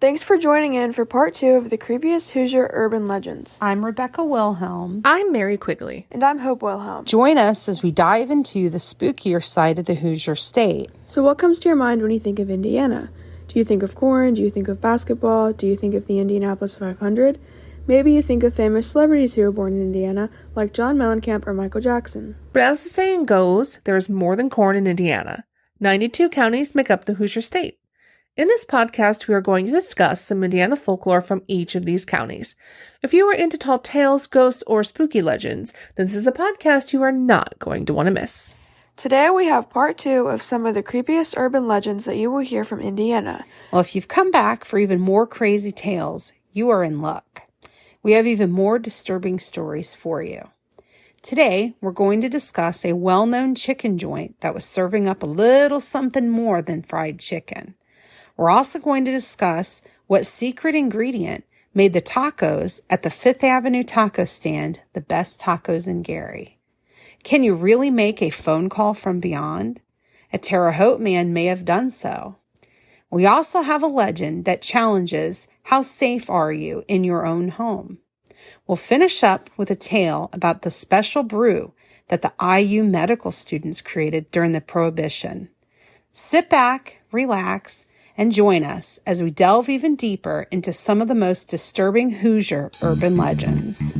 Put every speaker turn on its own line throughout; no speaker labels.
Thanks for joining in for part 2 of the creepiest Hoosier urban legends.
I'm Rebecca Wilhelm.
I'm Mary Quigley.
And I'm Hope Wilhelm.
Join us as we dive into the spookier side of the Hoosier state.
So what comes to your mind when you think of Indiana? Do you think of corn? Do you think of basketball? Do you think of the Indianapolis 500? Maybe you think of famous celebrities who were born in Indiana, like John Mellencamp or Michael Jackson.
But as the saying goes, there is more than corn in Indiana. 92 counties make up the Hoosier state. In this podcast, we are going to discuss some Indiana folklore from each of these counties. If you are into tall tales, ghosts, or spooky legends, then this is a podcast you are not going to want to miss.
Today we have part 2 of some of the creepiest urban legends that you will hear from Indiana.
Well, if you've come back for even more crazy tales, you are in luck. We have even more disturbing stories for you. Today, we're going to discuss a well-known chicken joint that was serving up a little something more than fried chicken. We're also going to discuss what secret ingredient made the tacos at the Fifth Avenue taco stand the best tacos in Gary. Can you really make a phone call from beyond? A Terre Haute man may have done so. We also have a legend that challenges how safe are you in your own home. We'll finish up with a tale about the special brew that the IU medical students created during the Prohibition. Sit back, relax, and join us as we delve even deeper into some of the most disturbing Hoosier urban legends.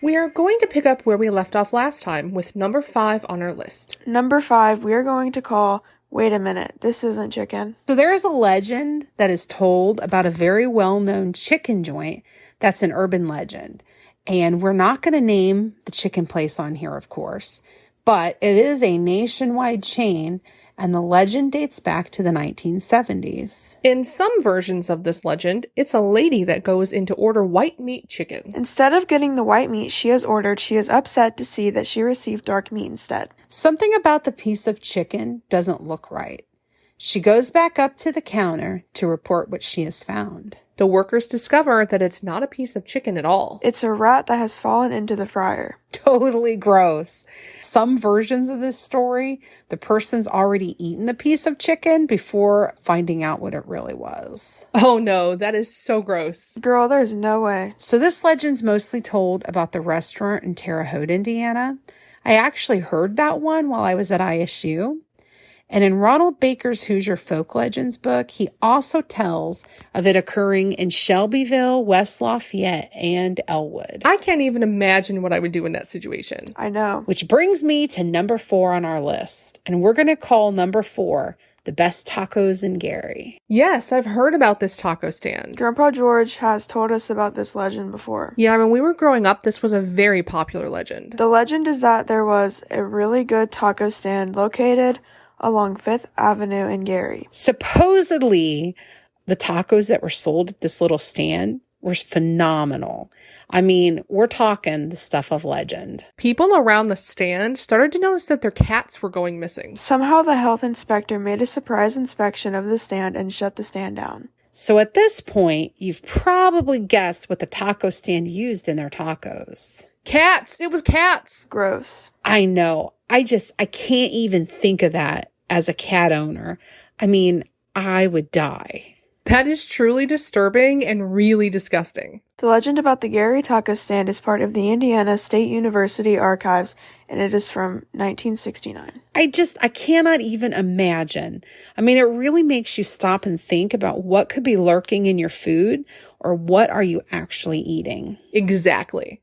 We are going to pick up where we left off last time with number 5 on our list.
Number 5 we are going to call, Wait a Minute, This Isn't Chicken.
So there is a legend that is told about a very well-known chicken joint that's an urban legend. And we're not going to name the chicken place on here, of course, but it is a nationwide chain, and the legend dates back to the 1970s.
In some versions of this legend, it's a lady that goes in to order white meat chicken.
Instead of getting the white meat she has ordered, she is upset to see that she received dark meat instead.
Something about the piece of chicken doesn't look right. She goes back up to the counter to report what she has found.
The workers discover that it's not a piece of chicken at all.
It's a rat that has fallen into the fryer.
Totally gross. Some versions of this story, the person's already eaten the piece of chicken before finding out what it really was.
Oh no, that is so gross.
Girl, there's no way.
So this legend's mostly told about the restaurant in Terre Haute, Indiana. I actually heard that one while I was at ISU. And in Ronald Baker's Hoosier Folk Legends book, he also tells of it occurring in Shelbyville, West Lafayette, and Elwood.
I can't even imagine what I would do in that situation.
I know.
Which brings me to number 4 on our list. And we're going to call number 4 the best tacos in Gary.
Yes, I've heard about this taco stand.
Grandpa George has told us about this legend before.
Yeah, when we were growing up, this was a very popular legend.
The legend is that there was a really good taco stand located along Fifth Avenue in Gary.
Supposedly, the tacos that were sold at this little stand were phenomenal. I mean, we're talking the stuff of legend.
People around the stand started to notice that their cats were going missing.
Somehow the health inspector made a surprise inspection of the stand and shut the stand down.
So at this point, you've probably guessed what the taco stand used in their tacos.
Cats! It was cats!
Gross.
I know. I can't even think of that as a cat owner. I mean, I would die.
That is truly disturbing and really disgusting.
The legend about the Gary taco stand is part of the Indiana State University archives, and it is from 1969.
I cannot even imagine. I mean, it really makes you stop and think about what could be lurking in your food, or what are you actually eating?
Exactly.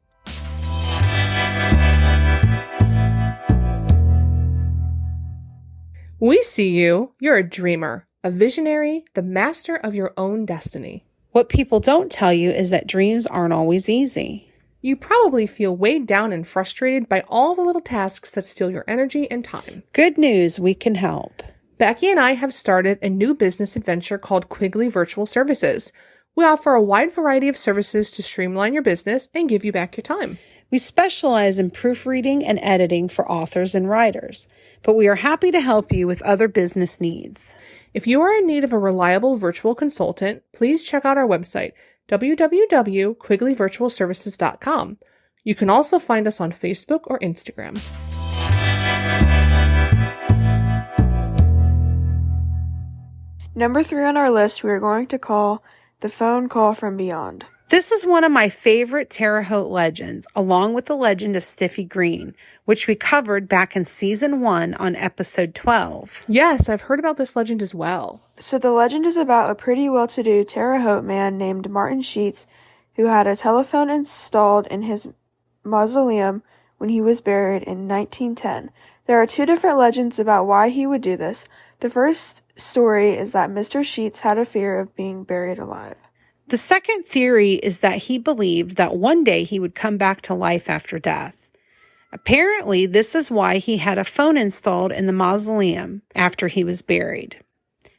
We see you. You're a dreamer, a visionary, the master of your own destiny.
What people don't tell you is that dreams aren't always easy.
You probably feel weighed down and frustrated by all the little tasks that steal your energy and time.
Good news, we can help.
Becky and I have started a new business adventure called Quigley Virtual Services. We offer a wide variety of services to streamline your business and give you back your time.
We specialize in proofreading and editing for authors and writers, but we are happy to help you with other business needs.
If you are in need of a reliable virtual consultant, please check out our website, www.quigleyvirtualservices.com. You can also find us on Facebook or Instagram.
Number 3 on our list, we are going to call The Phone Call from Beyond.
This is one of my favorite Terre Haute legends, along with the legend of Stiffy Green, which we covered back in season 1 on episode 12.
Yes, I've heard about this legend as well.
So the legend is about a pretty well-to-do Terre Haute man named Martin Sheets, who had a telephone installed in his mausoleum when he was buried in 1910. There are 2 different legends about why he would do this. The first story is that Mr. Sheets had a fear of being buried alive.
The second theory is that he believed that one day he would come back to life after death. Apparently, this is why he had a phone installed in the mausoleum after he was buried.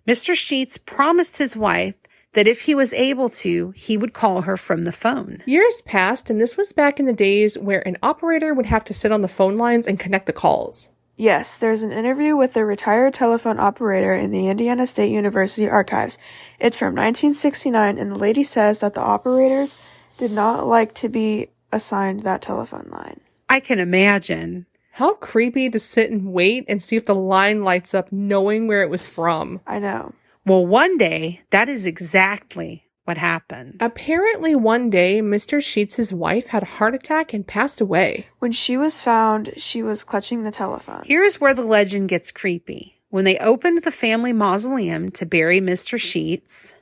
Mr. Sheets promised his wife that if he was able to, he would call her from the phone.
Years passed, and this was back in the days where an operator would have to sit on the phone lines and connect the calls.
Yes, there's an interview with a retired telephone operator in the Indiana State University archives. It's from 1969, and the lady says that the operators did not like to be assigned that telephone line.
I can imagine.
How creepy to sit and wait and see if the line lights up knowing where it was from.
I know.
Well, one day, that is exactly what happened.
Apparently one day, Mr. Sheets' wife had a heart attack and passed away.
When she was found, she was clutching the telephone.
Here's where the legend gets creepy. When they opened the family mausoleum to bury Mr. Sheets,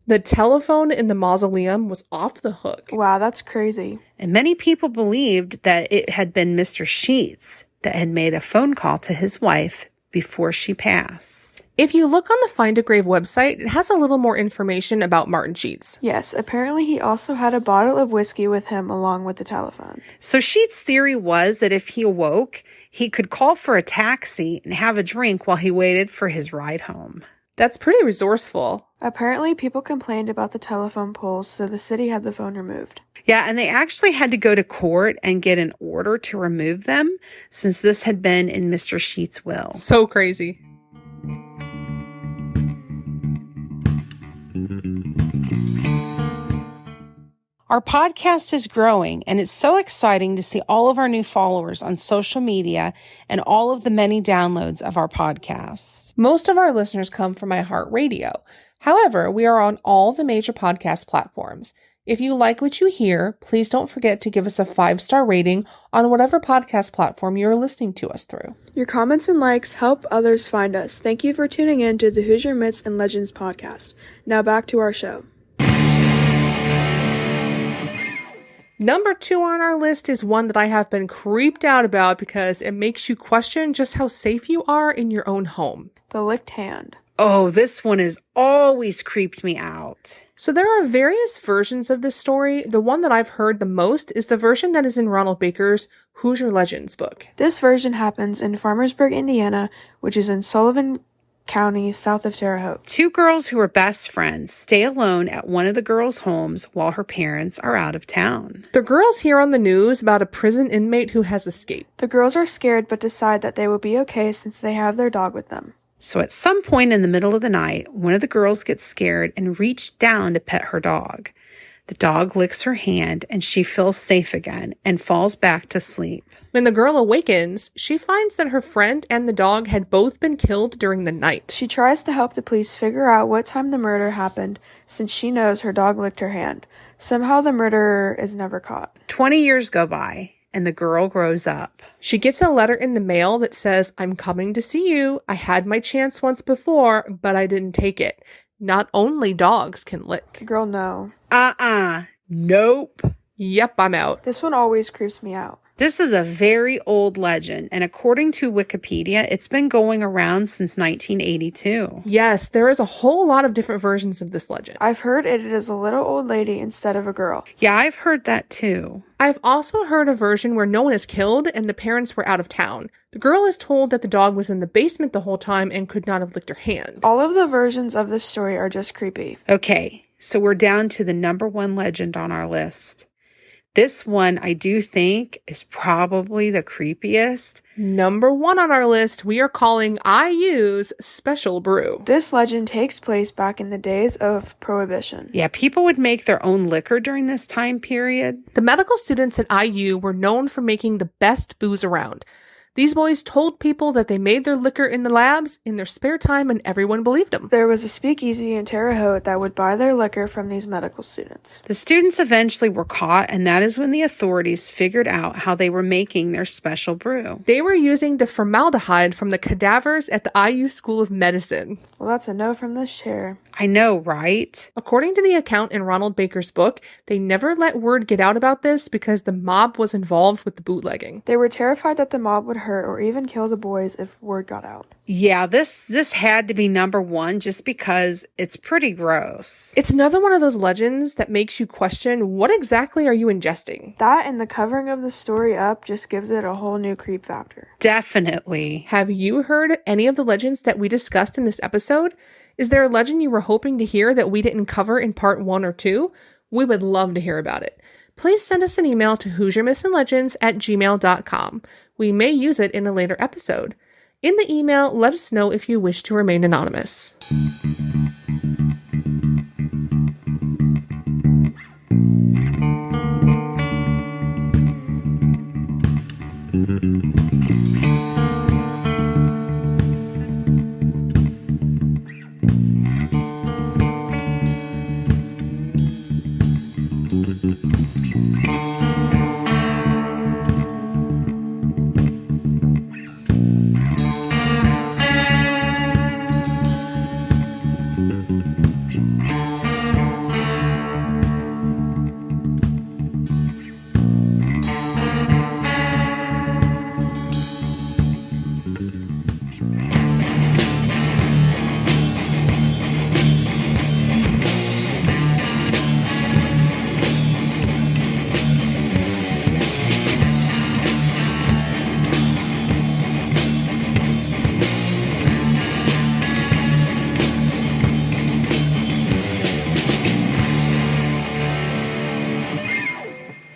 the telephone in the mausoleum was off the hook.
Wow, that's crazy.
And many people believed that it had been Mr. Sheets that had made a phone call to his wife before she passed.
If you look on the Find a Grave website, it has a little more information about Martin Sheets.
Yes, apparently he also had a bottle of whiskey with him along with the telephone.
So Sheets' theory was that if he awoke, he could call for a taxi and have a drink while he waited for his ride home.
That's pretty resourceful.
Apparently people complained about the telephone poles, so the city had the phone removed.
Yeah, and they actually had to go to court and get an order to remove them since this had been in Mr. Sheets' will.
So crazy.
Our podcast is growing, and it's so exciting to see all of our new followers on social media and all of the many downloads of our podcast.
Most of our listeners come from iHeartRadio. However, we are on all the major podcast platforms. If you like what you hear, please don't forget to give us a 5-star rating on whatever podcast platform you are listening to us through.
Your comments and likes help others find us. Thank you for tuning in to the Hoosier Myths and Legends podcast. Now back to our show.
Number 2 on our list is one that I have been creeped out about because it makes you question just how safe you are in your own home.
The licked hand.
Oh, this one has always creeped me out.
So there are various versions of this story. The one that I've heard the most is the version that is in Ronald Baker's Hoosier Legends book.
This version happens in Farmersburg, Indiana, which is in Sullivan County, south of Terre Haute.
2 girls who are best friends stay alone at one of the girls' homes while her parents are out of town.
The girls hear on the news about a prison inmate who has escaped.
The girls are scared but decide that they will be okay since they have their dog with them.
So at some point in the middle of the night, one of the girls gets scared and reaches down to pet her dog. The dog licks her hand and she feels safe again and falls back to sleep.
When the girl awakens, she finds that her friend and the dog had both been killed during the night.
She tries to help the police figure out what time the murder happened, since she knows her dog licked her hand. Somehow the murderer is never caught.
20 years go by, and the girl grows up.
She gets a letter in the mail that says, "I'm coming to see you. I had my chance once before, but I didn't take it. Not only dogs can lick."
Girl, no.
Nope.
Yep, I'm out.
This one always creeps me out.
This is a very old legend, and according to Wikipedia, it's been going around since 1982.
Yes, there is a whole lot of different versions of this legend.
I've heard it is a little old lady instead of a girl.
Yeah, I've heard that too.
I've also heard a version where no one is killed and the parents were out of town. The girl is told that the dog was in the basement the whole time and could not have licked her hand.
All of the versions of this story are just creepy.
Okay, so we're down to the number one legend on our list. This one, I do think, is probably the creepiest.
Number one on our list, we are calling IU's Special Brew.
This legend takes place back in the days of Prohibition.
Yeah, people would make their own liquor during this time period.
The medical students at IU were known for making the best booze around. These boys told people that they made their liquor in the labs in their spare time, and everyone believed them.
There was a speakeasy in Terre Haute that would buy their liquor from these medical students.
The students eventually were caught, and that is when the authorities figured out how they were making their special brew.
They were using the formaldehyde from the cadavers at the IU School of Medicine.
Well, that's a no from this chair.
I know, right?
According to the account in Ronald Baker's book, they never let word get out about this because the mob was involved with the bootlegging.
They were terrified that the mob would hurt or even kill the boys if word got out.
Yeah, this had to be number one just because it's pretty gross.
It's another one of those legends that makes you question, what exactly are you ingesting?
That and the covering of the story up just gives it a whole new creep factor.
Definitely.
Have you heard any of the legends that we discussed in this episode? Is there a legend you were hoping to hear that we didn't cover in part 1 or 2? We would love to hear about it. Please send us an email to HoosierMythsAndLegends@gmail.com. We may use it in a later episode. In the email, let us know if you wish to remain anonymous.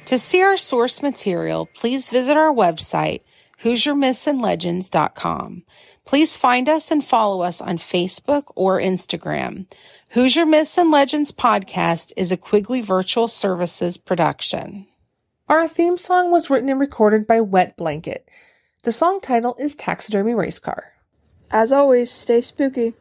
To see our source material, please visit our website, HoosierMythsAndLegends.com. Please find us and follow us on Facebook or Instagram. Hoosier Myths and Legends podcast is a Quigley Virtual Services production.
Our theme song was written and recorded by Wet Blanket. The song title is Taxidermy Race Car.
As always, stay spooky.